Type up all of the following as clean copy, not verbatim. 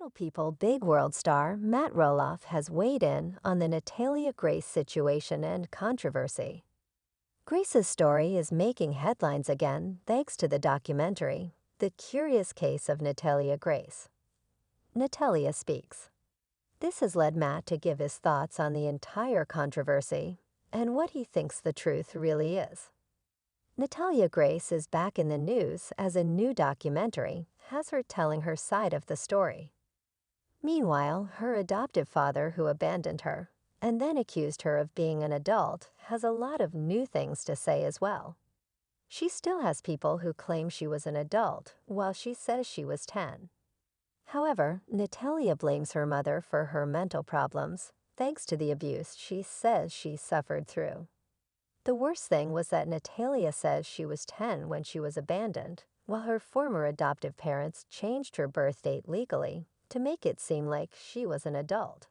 Little People Big World star Matt Roloff has weighed in on the Natalia Grace situation and controversy. Grace's story is making headlines again thanks to the documentary, The Curious Case of Natalia Grace. Natalia speaks. This has led Matt to give his thoughts on the entire controversy and what he thinks the truth really is. Natalia Grace is back in the news as a new documentary has her telling her side of the story. Meanwhile, her adoptive father, who abandoned her and then accused her of being an adult, has a lot of new things to say as well. She still has people who claim she was an adult while she says she was 10. However, Natalia blames her mother for her mental problems, thanks to the abuse she says she suffered through. The worst thing was that Natalia says she was 10 when she was abandoned, while her former adoptive parents changed her birth date legally to make it seem like she was an adult.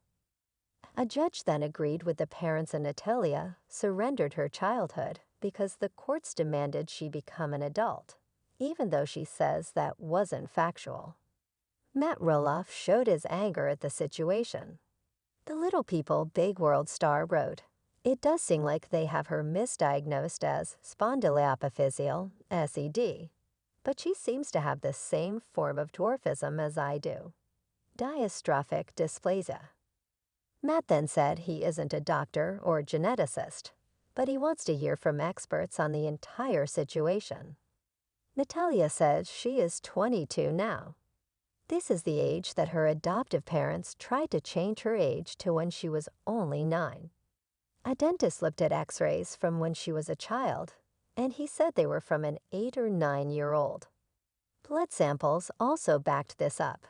A judge then agreed with the parents, and Natalia surrendered her childhood because the courts demanded she become an adult, even though she says that wasn't factual. Matt Roloff showed his anger at the situation. The Little People Big World star wrote, "It does seem like they have her misdiagnosed as spondyloepiphyseal, SED, but she seems to have the same form of dwarfism as I do, dystrophic dysplasia." Matt then said he isn't a doctor or geneticist, but he wants to hear from experts on the entire situation. Natalia says she is 22 now. This is the age that her adoptive parents tried to change her age to when she was only 9. A dentist looked at x-rays from when she was a child, and he said they were from an 8 or 9-year-old. Blood samples also backed this up.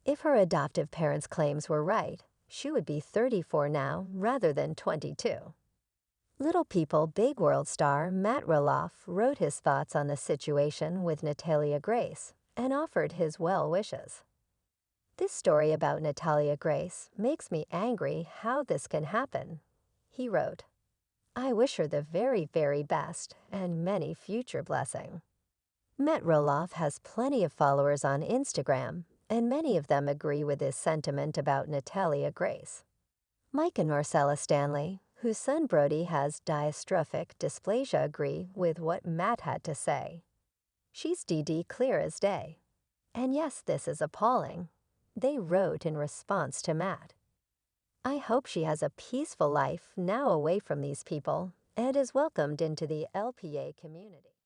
If her adoptive parents' claims were right, she would be 34 now rather than 22. Little People Big World star Matt Roloff wrote his thoughts on the situation with Natalia Grace and offered his well wishes. "This story about Natalia Grace makes me angry how this can happen," he wrote. "I wish her the very, very best and many future blessings." Matt Roloff has plenty of followers on Instagram, and many of them agree with his sentiment about Natalia Grace. Mike and Marcella Stanley, whose son Brody has dystrophic dysplasia, agree with what Matt had to say. "She's DD clear as day. And yes, this is appalling," they wrote in response to Matt. "I hope she has a peaceful life now away from these people and is welcomed into the LPA community."